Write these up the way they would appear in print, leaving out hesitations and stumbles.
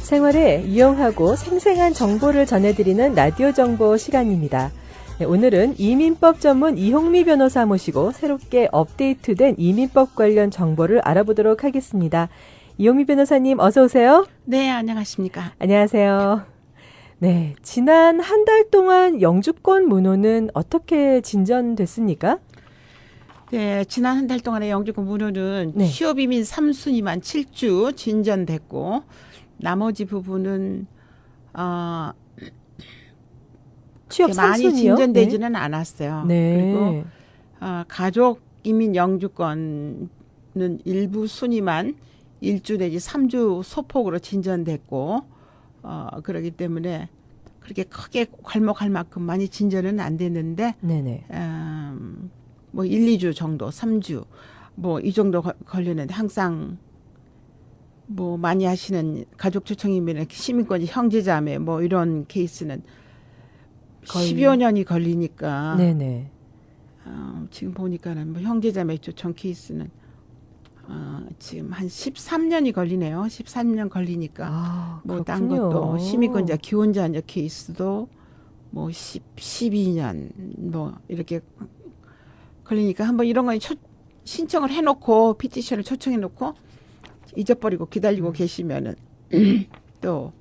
생활에 유용하고 생생한 정보를 전해드리는 라디오 정보 시간입니다. 네, 오늘은 이민법 전문 이홍미 변호사 모시고 새롭게 업데이트된 이민법 관련 정보를 알아보도록 하겠습니다. 이홍미 변호사님 어서 오세요. 네, 안녕하십니까. 안녕하세요. 네, 지난 한 달 동안 영주권 문호는 어떻게 진전됐습니까? 네, 지난 한 달 동안의 영주권 문호는 네. 취업이민 3순위만 7주 진전됐고 나머지 부분은 취업 많이 3순위요? 진전되지는 않았어요. 네. 그리고 가족 이민 영주권은 일부 순위만 1주 내지 3주 소폭으로 진전됐고 그렇기 때문에 그렇게 크게 괄목할 만큼 많이 진전은 안 됐는데 네네. 뭐 1, 2주 정도, 3주 뭐 이 정도 걸리는데 항상 뭐 많이 하시는 가족 초청이면 시민권이 형제자매 뭐 이런 케이스는 거의 10여 년이 걸리니까 네네. 지금 보니까는 뭐 형제자매 초청 케이스는 지금 한 13년이 걸리네요. 13년 걸리니까 뭐 딴 것도 시민권자 기혼자녀 케이스도 뭐 12년 뭐 이렇게 걸리니까 한번 이런 거 신청을 해놓고 피티션을 초청해놓고 잊어버리고 기다리고 계시면은 또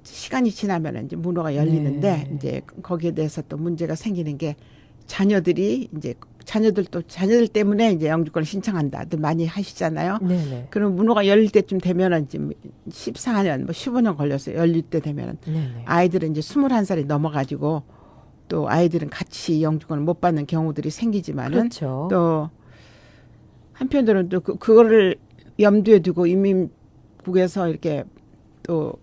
시간이 지나면은 이제 문호가 열리는데 네. 이제 거기에 대해서 또 문제가 생기는 게 자녀들이 이제 자녀들 때문에 이제 영주권을 신청한다들 많이 하시잖아요. 네네. 그럼 문호가 열릴 때쯤 되면은 이제 14년 뭐 15년 걸려서 열릴 때 되면은 네네. 아이들은 이제 21살이 넘어가지고 또 아이들은 같이 영주권을 못 받는 경우들이 생기지만은 그렇죠. 또 한편으로는 또 그거를 염두에 두고 이민국에서 이렇게 또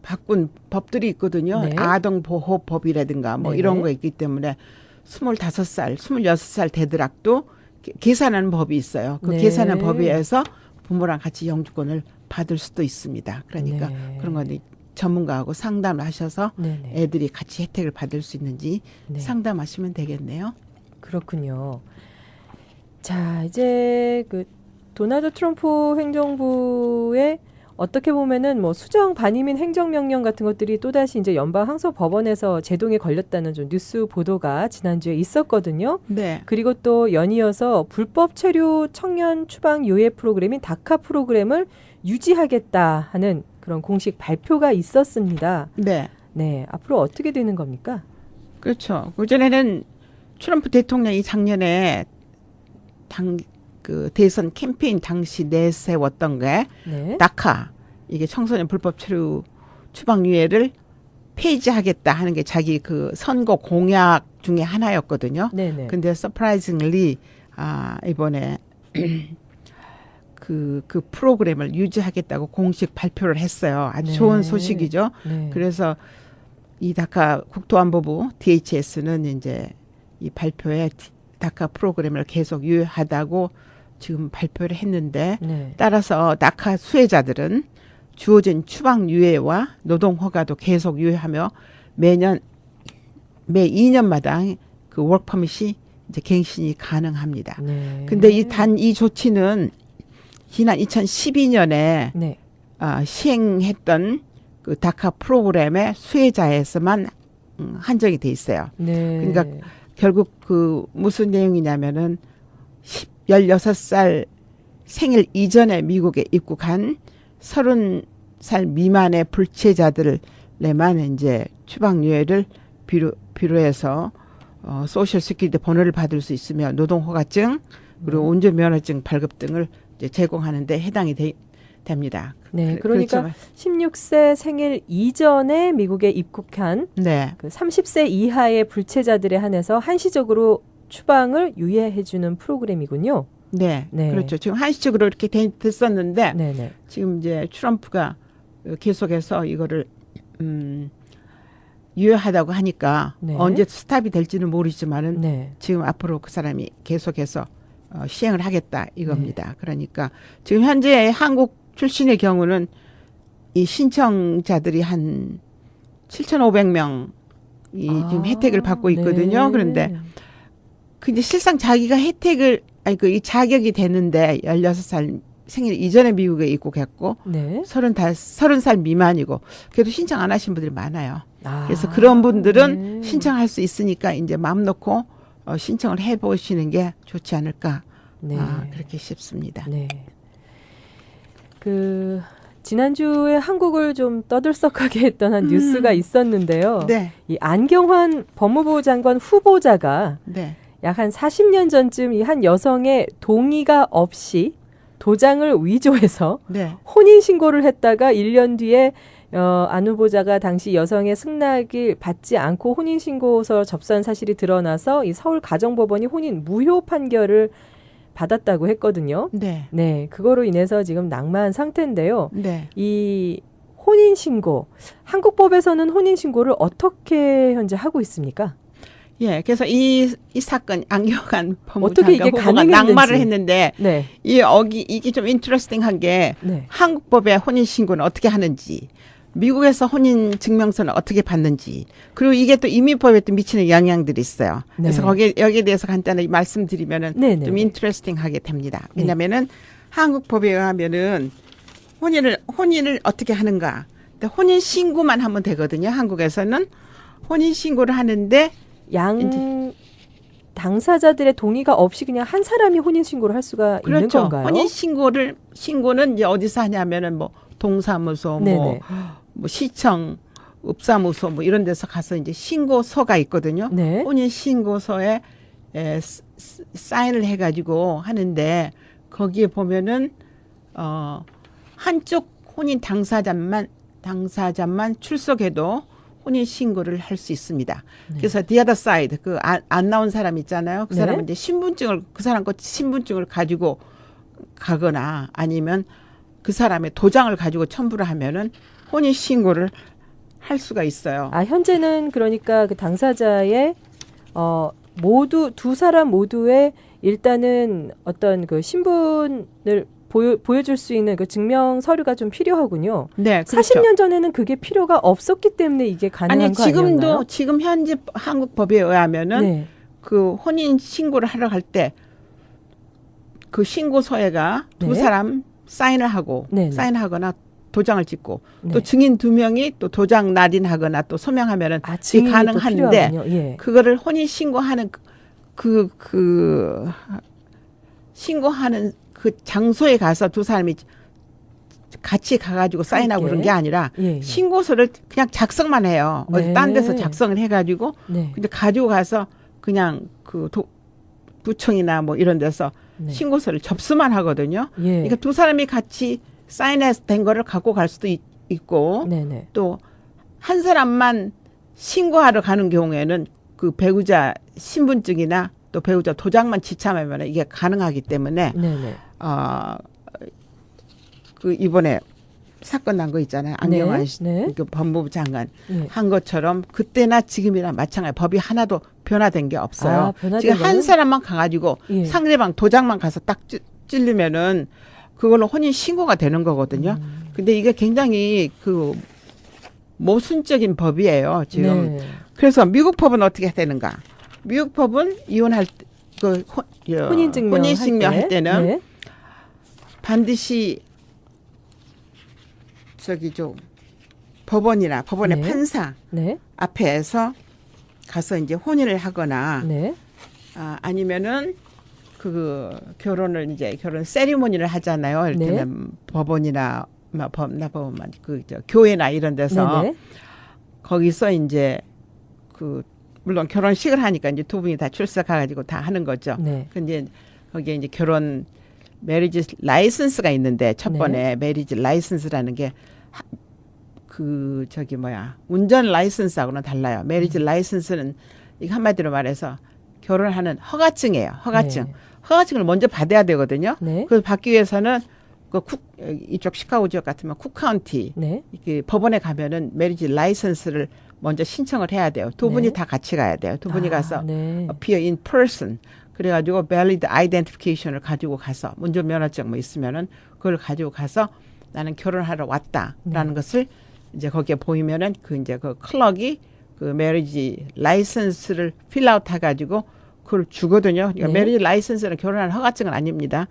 바꾼 법들이 있거든요. 네. 아동보호법이라든가 뭐 네네. 이런 거 있기 때문에 25살, 26살 되더라도 계산하는 법이 있어요. 그 네. 계산하는 법에 의해서 부모랑 같이 영주권을 받을 수도 있습니다. 그러니까 네. 그런 건 전문가하고 상담을 하셔서 네네. 애들이 같이 혜택을 받을 수 있는지 네. 상담하시면 되겠네요. 그렇군요. 자, 이제 그 도널드 트럼프 행정부의 어떻게 보면은 뭐 수정 반이민 행정명령 같은 것들이 또다시 이제 연방 항소법원에서 제동에 걸렸다는 좀 뉴스 보도가 지난주에 있었거든요. 네. 그리고 또 연이어서 불법 체류 청년 추방 유예 프로그램인 다카 프로그램을 유지하겠다 하는 그런 공식 발표가 있었습니다. 네. 네, 앞으로 어떻게 되는 겁니까? 그렇죠. 그전에는 트럼프 대통령이 작년에 그 대선 캠페인 당시 내세웠던 게 네. 다카 이게 청소년 불법 체류 추방 유예를 폐지하겠다 하는 게 자기 그 선거 공약 중에 하나였거든요. 네네. 근데 surprisingly 이번에 그 프로그램을 유지하겠다고 공식 발표를 했어요. 아주 네. 좋은 소식이죠. 네. 그래서 이 다카 국토안보부 DHS는 이제 이 발표에 다카 프로그램을 계속 유효하다고 지금 발표를 했는데 네. 따라서 다카 수혜자들은 주어진 추방 유예와 노동 허가도 계속 유효하며 매 2년마다 그 워크퍼밋이 이제 갱신이 가능합니다. 네. 근데 이 조치는 지난 2012년에 네. 시행했던 그 다카 프로그램의 수혜자에서만 한정이 돼 있어요. 네. 그러니까 결국 그 무슨 내용이냐면은 16살 생일 이전에 미국에 입국한 30살 미만의 불체자들에만 이제 추방유예를 비로해서 소셜 시큐리티 번호를 받을 수 있으며 노동허가증 그리고 운전면허증 발급 등을 이제 제공하는데 해당이 됩니다. 네, 그러니까 그렇지만, 16세 생일 이전에 미국에 입국한 네, 그 30세 이하의 불체자들에 한해서 한시적으로 추방을 유예해주는 프로그램이군요. 네, 네. 그렇죠. 지금 한시적으로 이렇게 됐었는데 네네. 지금 이제 트럼프가 계속해서 이거를 유효하다고 하니까 네. 언제 스탑이 될지는 모르지만은 네. 지금 앞으로 그 사람이 계속해서 시행을 하겠다 이겁니다. 그러니까 지금 현재 한국 출신의 경우는 이 신청자들이 한 7,500명이 지금 혜택을 받고 있거든요. 네. 그런데 근데 실상 자기가 혜택을 이 자격이 되는데 16살 생일 이전에 미국에 입국했고 네. 30살 미만이고 그래도 신청 안 하신 분들이 많아요. 아, 그래서 그런 분들은 네. 신청할 수 있으니까 이제 마음 놓고 신청을 해보시는 게 좋지 않을까 네. 그렇게 싶습니다. 네. 지난주에 한국을 좀 떠들썩하게 했던 한 뉴스가 있었는데요. 네, 이 안경환 법무부 장관 후보자가 네, 약 한 40년 전쯤 이 한 여성의 동의가 없이 도장을 위조해서 네, 혼인신고를 했다가 1년 뒤에 안 후보자가 당시 여성의 승낙을 받지 않고 혼인신고서 접수한 사실이 드러나서 이 서울가정법원이 혼인 무효 판결을 받았다고 했거든요. 네, 네, 그거로 인해서 지금 낙마한 상태인데요. 네. 이 혼인신고, 한국법에서는 혼인신고를 어떻게 현재 하고 있습니까? 예, 그래서 이 사건 안경환 어떻게 이게 법무장관 후보가 가능했는지. 낙마를 했는데 네, 이게 좀 인트러스팅한 게 네, 한국법의 혼인 신고는 어떻게 하는지, 미국에서 혼인 증명서는 어떻게 받는지, 그리고 이게 또 이민법에 또 미치는 영향들이 있어요. 네. 그래서 여기에 대해서 간단히 말씀드리면은 네, 네, 좀 네. 인트러스팅하게 됩니다. 왜냐면은 한국법에 의하면은 혼인을 어떻게 하는가? 근데 혼인 신고만 하면 되거든요. 한국에서는 혼인 신고를 하는데 당사자들의 동의가 없이 그냥 한 사람이 혼인신고를 할 수가 있는 그렇죠. 건가요? 혼인 신고는 이제 어디서 하냐면은 뭐 동사무소, 네네. 뭐 시청, 읍사무소 뭐 이런 데서 가서 이제 신고서가 있거든요. 네. 혼인 신고서에 사인을 해가지고 하는데 거기에 보면은 한쪽 혼인 당사자만 출석해도 혼인 신고를 할 수 있습니다. 네. 그래서 the other side 안 나온 사람 있잖아요. 그 네. 사람은 이제 그 사람 거 신분증을 가지고 가거나 아니면 그 사람의 도장을 가지고 첨부를 하면은 혼인 신고를 할 수가 있어요. 아, 현재는 그러니까 그 당사자의 두 사람 모두의 일단은 어떤 그 신분을 보여줄 수 있는 그 증명 서류가 좀 필요하군요. 네, 그렇죠. 40년 전에는 그게 필요가 없었기 때문에 이게 가능한 아니 거 아니었나요? 지금 현재 한국 법에 의하면은 네. 그 혼인 신고를 하러 갈 때 그 신고서에가 네. 두 사람 사인을 하고 네, 네. 사인하거나 도장을 찍고 네. 또 증인 2명이 또 도장 날인하거나 또 서명하면은 아, 이게 증인이 또 가능한데 필요하군요. 예. 그거를 혼인 신고하는 신고하는 그 장소에 가서 두 사람이 같이 가가지고 사인하고 함께. 그런 게 아니라 예, 예. 신고서를 그냥 작성만 해요. 네. 어디 딴 데서 작성을 해가지고 네. 근데 가지고 가서 그냥 부청이나 뭐 이런 데서 네. 신고서를 접수만 하거든요. 예. 그러니까 두 사람이 같이 사인해서 된 거를 갖고 갈 수도 있고 네네. 또 한 사람만 신고하러 가는 경우에는 그 배우자 신분증이나 또 배우자 도장만 지참하면 이게 가능하기 때문에 네네. 그 이번에 사건 난 거 있잖아요. 안경환 네. 그 법무부 장관 예. 한 것처럼 그때나 지금이나 마찬가지 법이 하나도 변화된 게 없어요. 변화된 지금 한 거는? 사람만 가가지고 예. 상대방 도장만 가서 딱 찔르면은 그걸로 혼인 신고가 되는 거거든요. 근데 이게 굉장히 그 모순적인 법이에요. 지금. 네. 그래서 미국 법은 어떻게 되는가? 미국 법은 이혼할 혼인증명 할 때는 네. 반드시 법원의 네. 판사 네. 앞에서 가서 이제 혼인을 하거나 네. 아니면은 결혼 세리머니를 하잖아요. 이를테면 네. 법원이나 교회나 이런 데서 네네. 거기서 이제 물론 결혼식을 하니까 이제 두 분이 다 출석해가지고 다 하는 거죠. 네. 근데 거기에 이제 메리지 라이선스가 있는데 첫 네. 번에 메리지 라이선스라는 게 운전 라이선스하고는 달라요. 메리지 라이선스는 이거 한마디로 말해서 결혼하는 허가증이에요. 허가증. 네. 허가증을 먼저 받아야 되거든요. 네. 그걸 받기 위해서는 이쪽 시카고 지역 같으면 쿡카운티 네. 법원에 가면은 메리지 라이선스를 먼저 신청을 해야 돼요. 두 분이 네. 다 같이 가야 돼요. 두 분이 가서 네. appear in person. 그래가지고 valid identification을 가지고 가서 운전면허증 뭐 있으면은 그걸 가지고 가서 나는 결혼하러 왔다라는 것을 이제 거기에 보이면은 그 이제 그 클럭이 그 메리지 라이선스를 필아웃 해가지고 그걸 주거든요. 그러니까 네. 메리지 라이선스는 결혼할 허가증은 아닙니다.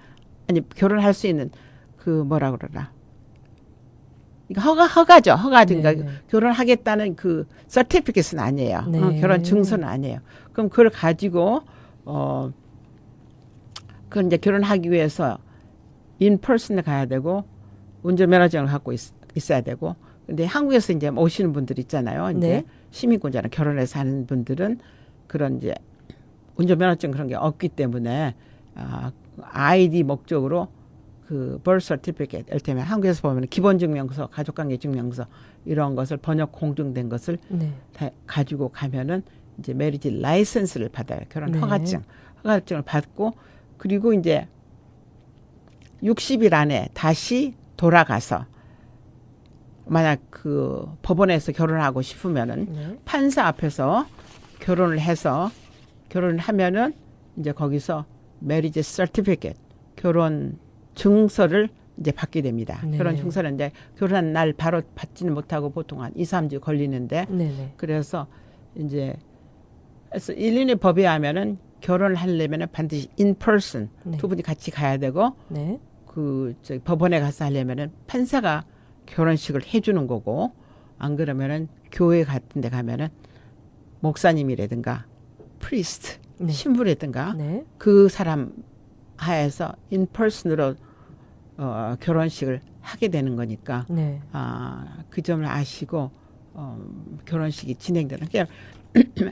아니 결혼할 수 있는 그 뭐라 그러나 이거 허가죠. 허가증. 네. 결혼하겠다는 그 서티피켓은 아니에요. 네. 결혼 증서는 아니에요. 그럼 그걸 가지고 그건 이제 결혼하기 위해서 인 퍼슨에 가야 되고 운전면허증을 갖고 있어야 되고 근데 한국에서 이제 오시는 분들 있잖아요. 이제 네. 시민권자나 결혼해서 하는 분들은 그런 이제 운전면허증 그런 게 없기 때문에 아이디 목적으로 그 birth certificate, 이를테면 한국에서 보면 기본증명서, 가족관계증명서 이런 것을 번역 공증된 것을 네. 다 가지고 가면은 이제 메리지 라이선스를 받아요. 결혼 네. 허가증을 받고 그리고 이제 60일 안에 다시 돌아가서 만약 그 법원에서 결혼하고 싶으면은 네. 판사 앞에서 결혼을 하면은 이제 거기서 메리지 서티피켓 결혼 증서를 이제 받게 됩니다. 네. 결혼 증서는 이제 결혼한 날 바로 받지는 못하고 보통 한 2, 3주 걸리는데 네네. 그래서 이제 그래서 일본의 법에 하면은 결혼을 하려면은 반드시 in person 네. 두 분이 같이 가야 되고 네. 그 저기 법원에 가서 하려면은 판사가 결혼식을 해주는 거고 안 그러면은 교회 같은 데 가면은 목사님이라든가 프리스트 네. 신부라든가 네. 그 사람 하에서 인 퍼슨으로 결혼식을 하게 되는 거니까 네. 그 점을 아시고 결혼식이 진행되는 게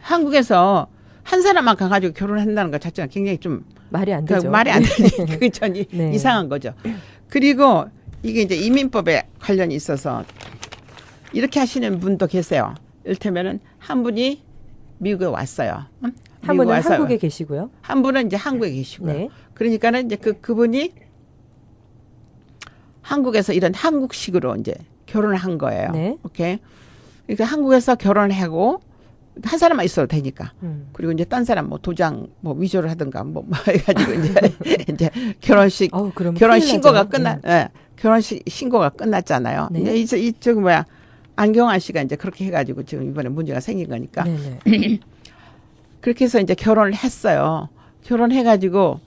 한국에서 한 사람만 가가지고 결혼한다는 것 자체가 굉장히 좀 말이 안 되죠. 말이 안 되지. 그게 전 네. 이상한 거죠. 그리고 이게 이제 이민법에 관련이 있어서 이렇게 하시는 분도 계세요. 이를테면은 한 분이 미국에 왔어요. 응? 한 미국에 분은 와서 한국에 계시고요. 한 분은 이제 한국에 계시고요. 네. 그러니까는 이제 그분이 한국에서 이런 한국식으로 이제 결혼을 한 거예요. 네. 오케이. 그러니까 한국에서 결혼을 하고 한 사람만 있어도 되니까. 그리고 이제 딴 사람 뭐 도장 뭐 위조를 하든가 뭐 해가지고 이제 결혼식 그럼 결혼 큰일 신고가 나죠. 끝나 결혼식 신고가 끝났잖아요. 네. 이제 이쪽 뭐야 안경환 씨가 이제 그렇게 해가지고 지금 이번에 문제가 생긴 거니까 네네. 그렇게 해서 이제 결혼을 했어요. 결혼해가지고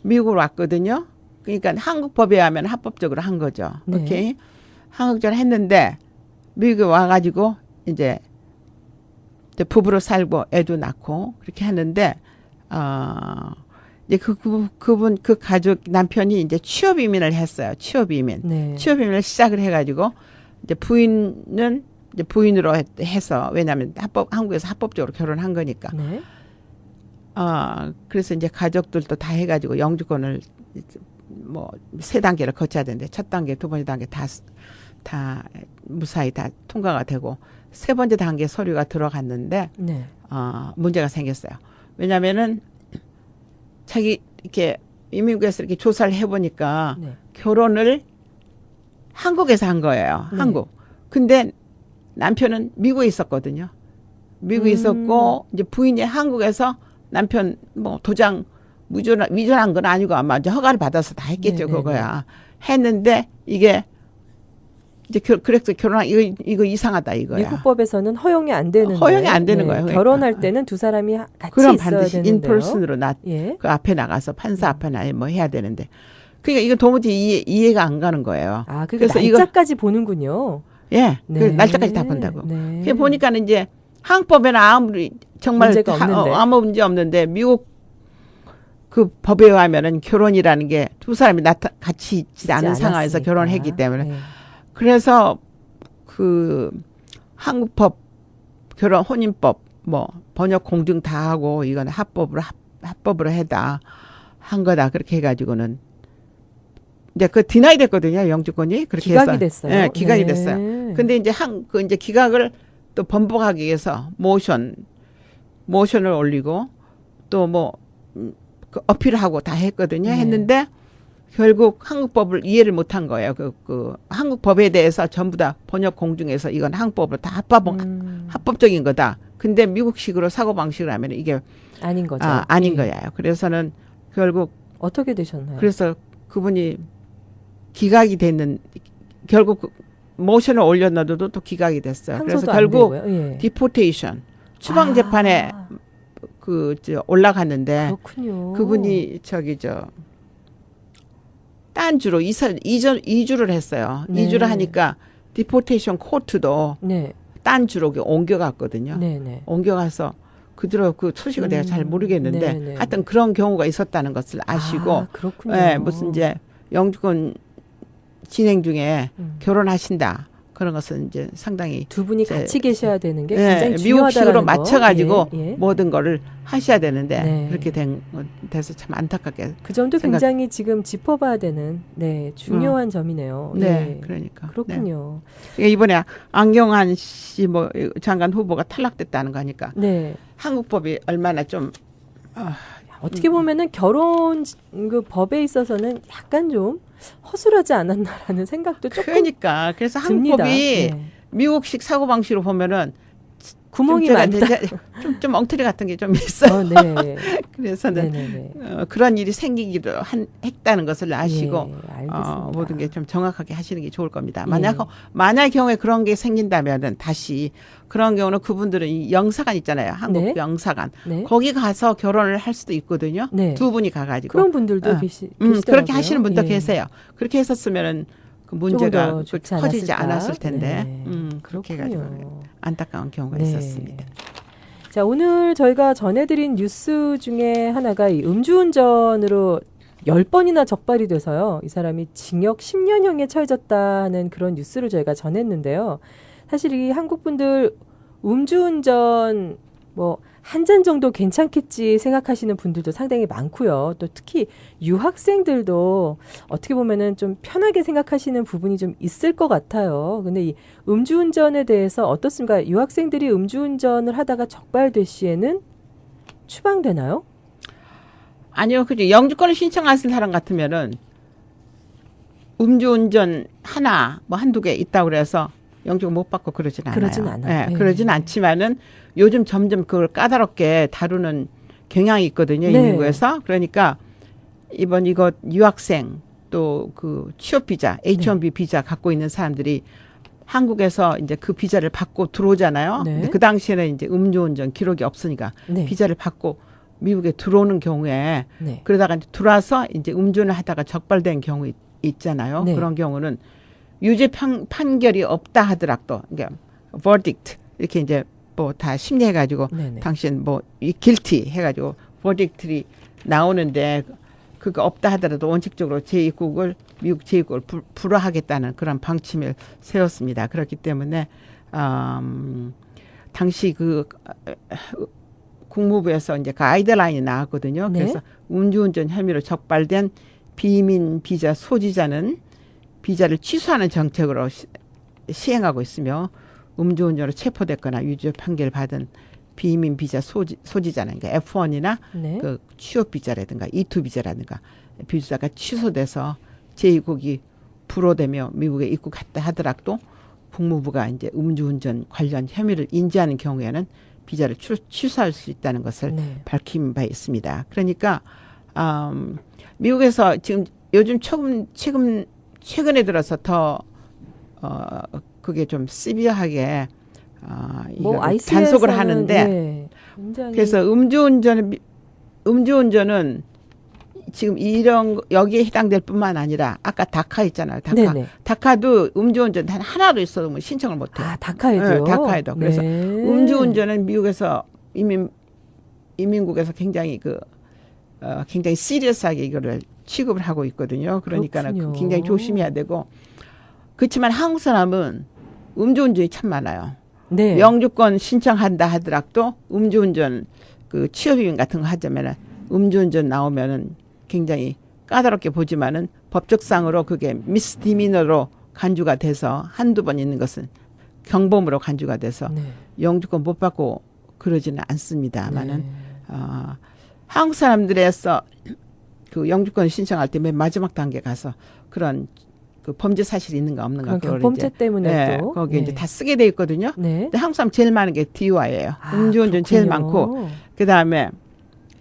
미국으로 왔거든요. 그러니까 한국 법에 하면 합법적으로 한 거죠. 네. 오케이. 한국적으로 했는데 미국에 와가지고 이제 부부로 살고 애도 낳고 그렇게 하는데 이제 그분 그 가족 남편이 이제 취업 이민을 했어요. 취업 이민. 네. 취업 이민을 시작을 해가지고 이제 부인은 이제 부인으로 해서 왜냐하면 한국에서 합법적으로 결혼한 거니까. 네. 그래서 이제 가족들도 다 해가지고 영주권을 뭐 세 단계를 거쳐야 되는데 첫 단계, 두 번째 단계 다 무사히 다 통과가 되고 세 번째 단계 서류가 들어갔는데 네. 문제가 생겼어요. 왜냐하면은 자기 이렇게 이민국에서 이렇게 조사를 해보니까 네. 결혼을 한국에서 한 거예요. 네. 한국. 근데 남편은 미국에 있었거든요. 미국에 있었고 이제 부인이 한국에서 남편 뭐 도장 위조한 건 아니고 아마 이제 허가를 받아서 다 했겠죠. 네네네. 그거야. 했는데 이게 이제 그래서 결혼한 이거 이상하다 이거야. 미국 법에서는 허용이 안 되는 허용이 안 되는 거예요. 그러니까. 결혼할 때는 두 사람이 같이 그럼 있어야 반드시 되는데요. 인퍼슨으로 예. 그 앞에 나가서 판사 앞에 나 뭐 해야 되는데. 그러니까 이거 도무지 이해가 안 가는 거예요. 그래서 날짜까지 보는군요. 예, 네. 그 날짜까지 다 본다고. 네. 그 보니까는 이제 한국법에는 아무리 정말 문제가 없는데. 아무 문제 없는데 미국 그 법에 의하면은 결혼이라는 게 두 사람이 같이 있지 않은 상황에서 않았으니까. 결혼을 했기 때문에 네. 그래서 그 한국법 결혼 혼인법 뭐 번역 공증 다 하고 이건 합법으로 해다 한 거다 그렇게 해가지고는 이제 그 디나이 됐거든요 영주권이 그렇게 기각이 해서 됐어요. 예, 기각이 네. 됐어요. 근데 이제 그 이제 기각을 또 번복하기 위해서 모션을 올리고 또 뭐 그 어필하고 다 했거든요. 네. 했는데 결국 한국법을 이해를 못한 거예요. 그 한국법에 대해서 전부 다 번역 공증해서 이건 한국법으로 다 합법적인 거다. 근데 미국식으로 사고방식을 하면 이게 아닌 거죠. 아닌 예. 거예요. 그래서는 결국 어떻게 되셨나요? 그래서 그분이 기각이 됐는 결국 그 모션을 올렸는데도 또 기각이 됐어요. 그래서 항소도 안 결국 되고요. 예. 디포테이션 추방 재판에 올라갔는데 그렇군요. 그분이 딴 주로 이주를 했어요. 네. 이주를 하니까 디포테이션 코트도 네. 딴 주로 옮겨갔거든요. 네네. 옮겨가서 그대로 그 소식을 내가 잘 모르겠는데 네네. 하여튼 그런 경우가 있었다는 것을 아시고 아, 그렇군요. 예, 무슨 이제 영주권 진행 중에 결혼하신다. 그런 것은 이제 상당히 두 분이 이제 같이 계셔야 되는 게 예, 굉장히 미국식으로 중요하다는 거. 맞춰가지고 예, 예. 모든 거를 하셔야 되는데 네. 그렇게 돼서 참 안타깝게. 그 점도 생각- 굉장히 지금 짚어봐야 되는 중요한 점이네요. 네, 예. 그러니까. 그렇군요. 네. 이번에 안경환 씨 장관 후보가 탈락됐다는 거니까 네. 한국법이 얼마나 좀 어떻게 보면은 결혼 그 법에 있어서는 약간 좀 허술하지 않았나라는 생각도 조금 그러니까 그래서 듭니다. 한국법이 네. 미국식 사고 방식으로 보면은 구멍이 좀 많다. 좀 엉터리 같은 게 좀 있어요. 네. 그래서는 네네네. 그런 일이 생기기도 했다는 것을 아시고 예, 알겠습니다. 모든 게 좀 정확하게 하시는 게 좋을 겁니다. 예. 만약 경우에 그런 게 생긴다면은 다시 그런 경우는 그분들은 이 영사관 있잖아요. 한국 네. 영사관 네. 거기 가서 결혼을 할 수도 있거든요. 네. 두 분이 가가지고 그런 분들도 계시더라고요. 그렇게 하시는 분도 예. 계세요. 그렇게 했었으면은 그 조금 문제가 더 좋지 커지지 않았을까? 않았을 텐데 네. 그렇게 그렇군요. 해가지고 안타까운 경우가 네. 있었습니다. 자, 오늘 저희가 전해드린 뉴스 중에 하나가 이 음주운전으로 10번이나 적발이 돼서요. 이 사람이 징역 10년형에 처해졌다는 그런 뉴스를 저희가 전했는데요. 사실 이 한국 분들 음주운전 한 잔 정도 괜찮겠지 생각하시는 분들도 상당히 많고요. 또 특히 유학생들도 어떻게 보면은 좀 편하게 생각하시는 부분이 좀 있을 것 같아요. 근데 이 음주운전에 대해서 어떻습니까? 유학생들이 음주운전을 하다가 적발될 시에는 추방되나요? 아니요, 그죠. 영주권을 신청하신 사람 같으면은 음주운전 하나, 한두 개 있다고 그래서 영주권 못 받고 그러진 않아요. 그러진 않아요. 예, 예. 그러진 않지만은 요즘 점점 그걸 까다롭게 다루는 경향이 있거든요. 이 네. 미국에서. 그러니까 이거 유학생 또 그 취업 비자, H-1B 비자 갖고 있는 사람들이 한국에서 이제 그 비자를 받고 들어오잖아요. 네. 근데 그 당시에는 이제 음주운전 기록이 없으니까 네. 비자를 받고 미국에 들어오는 경우에 네. 그러다가 이제 들어와서 이제 음주를 하다가 적발된 경우 있잖아요. 네. 그런 경우는 유죄 판결이 없다 하더라도, 그러니까 verdict 이렇게 이제 다 심리해가지고 네네. 당신 guilty 해가지고 verdict이 나오는데 그거 없다 하더라도 원칙적으로 미국 제2국을 불허하겠다는 그런 방침을 세웠습니다. 그렇기 때문에 당시 국무부에서 이제 가이드라인이 나왔거든요. 네. 그래서 음주운전 혐의로 적발된 비민 비자 소지자는 비자를 취소하는 정책으로 시행하고 있으며 음주운전으로 체포됐거나 유죄 판결 받은 비민 비자 소지자는 그러니까 F1이나 네. 그 취업 비자라든가 E2 비자라든가 비자가 취소돼서 제2국이 불허되며 미국에 입국했다 하더라도 국무부가 이제 음주운전 관련 혐의를 인지하는 경우에는 비자를 취소할 수 있다는 것을 네. 밝힌 바 있습니다. 그러니까 미국에서 지금 요즘 최근에 들어서 더 그게 좀 시비하게 단속을 하는데 네, 굉장히 그래서 음주운전은 지금 여기에 해당될 뿐만 아니라 아까 다카 있잖아요. 네네. 다카도 음주운전 단 하나도 있어도 신청을 못 해요. 다카에도요. 네, 다카에도. 그래서 네. 음주운전은 미국에서 이민국에서 굉장히 굉장히 시리어스하게 이거를 취급을 하고 있거든요. 그러니까 그렇군요. 굉장히 조심해야 되고 그렇지만 한국 사람은 음주운전이 참 많아요. 네. 영주권 신청한다 하더라도 음주운전 취업위반 같은 거 하자면은 음주운전 나오면은 굉장히 까다롭게 보지만은 법적상으로 그게 미스디미너로 간주가 돼서 한두 번 있는 것은 경범으로 간주가 돼서 네. 영주권 못 받고 그러지는 않습니다만은 네. 한국 사람들에서 그 영주권 신청할 때 맨 마지막 단계 가서 그런 그 범죄 사실이 있는가 없는가 그런 경범죄 때문에 네, 또 거기 이제 다 쓰게 돼 있거든요. 네. 근데 한국 사람 제일 많은 게 DUI예요. 음주운전 제일 그렇군요. 많고 그다음에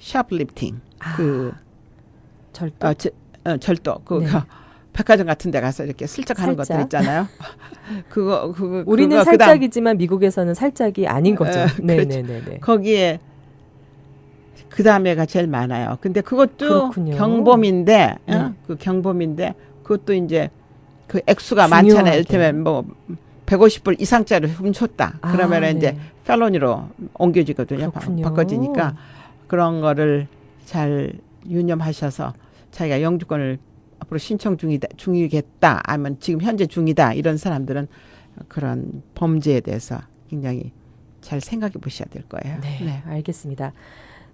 shoplifting 아, 그 절도. 절도 그 네. 백화점 같은 데 가서 이렇게 슬쩍 하는 살짝. 것들 있잖아요. 그거 우리는 그거 살짝이지만 미국에서는 살짝이 아닌 거죠. 그렇죠. 네네네. 거기에 그 다음에가 제일 많아요. 근데 그것도 그렇군요. 경범인데 네. 그 경범인데 그것도 이제 그 액수가 중요하게. 많잖아요. 이를테면 뭐 150불 이상짜리 훔쳤다. 그러면 네. 이제 felony로 옮겨지거든요. 그렇군요. 바꿔지니까 그런 거를 잘 유념하셔서 자기가 영주권을 앞으로 신청 중이겠다. 아니면 지금 현재 중이다. 이런 사람들은 그런 범죄에 대해서 굉장히 잘 생각해 보셔야 될 거예요. 네, 알겠습니다.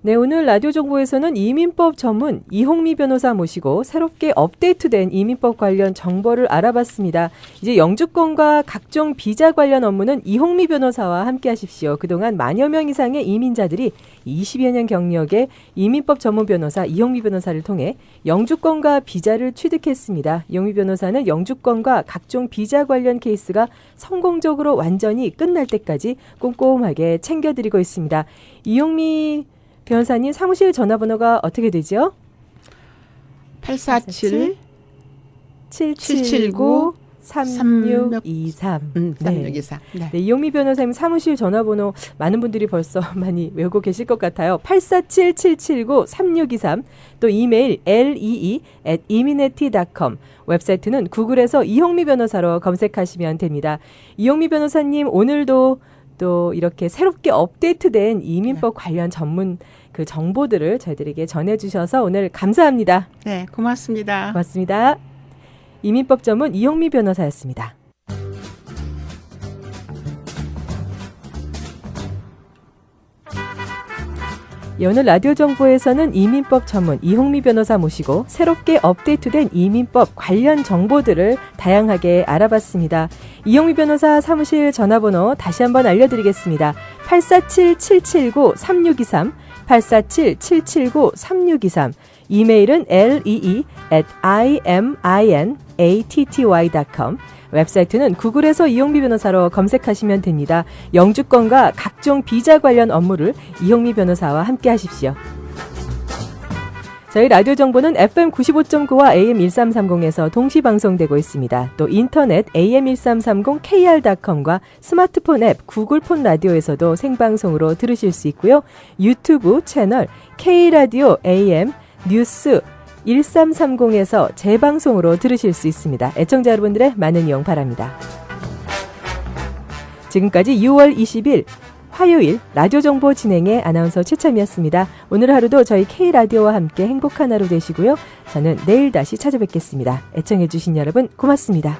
네, 오늘 라디오 정보에서는 이민법 전문 이홍미 변호사 모시고 새롭게 업데이트된 이민법 관련 정보를 알아봤습니다. 이제 영주권과 각종 비자 관련 업무는 이홍미 변호사와 함께 하십시오. 그동안 만여 명 이상의 이민자들이 20여 년 경력의 이민법 전문 변호사 이홍미 변호사를 통해 영주권과 비자를 취득했습니다. 이홍미 변호사는 영주권과 각종 비자 관련 케이스가 성공적으로 완전히 끝날 때까지 꼼꼼하게 챙겨드리고 있습니다. 이홍미 변호사님 사무실 전화번호가 어떻게 되죠? 847 779 3623. 3624. 네. 네, 이용미 변호사님 사무실 전화번호 많은 분들이 벌써 많이 외우고 계실 것 같아요. 847-779-3623. 또 이메일 lee@imineti.com. 웹사이트는 구글에서 이홍미 변호사로 검색하시면 됩니다. 이홍미 변호사님 오늘도 또 이렇게 새롭게 업데이트된 이민법 관련 전문 그 정보들을 저희들에게 전해주셔서 오늘 감사합니다. 네, 고맙습니다. 고맙습니다. 이민법 전문 이홍미 변호사였습니다. 오늘 라디오 정보에서는 이민법 전문 이홍미 변호사 모시고 새롭게 업데이트된 이민법 관련 정보들을 다양하게 알아봤습니다. 이홍미 변호사 사무실 전화번호 다시 한번 알려드리겠습니다. 847-779-3623, 847-779-3623. 이메일은 lee@imineti.com. 웹사이트는 구글에서 이홍미 변호사로 검색하시면 됩니다. 영주권과 각종 비자 관련 업무를 이홍미 변호사와 함께 하십시오. 저희 라디오 정보는 FM 95.9와 AM 1330에서 동시 방송되고 있습니다. 또 인터넷 AM 1330 kr.com과 스마트폰 앱 구글 폰 라디오에서도 생방송으로 들으실 수 있고요. 유튜브 채널 K라디오 AM 뉴스 1330에서 재방송으로 들으실 수 있습니다. 애청자 여러분들의 많은 이용 바랍니다. 지금까지 6월 20일 화요일 라디오 정보 진행의 아나운서 최참이었습니다. 오늘 하루도 저희 K라디오와 함께 행복한 하루 되시고요. 저는 내일 다시 찾아뵙겠습니다. 애청해 주신 여러분 고맙습니다.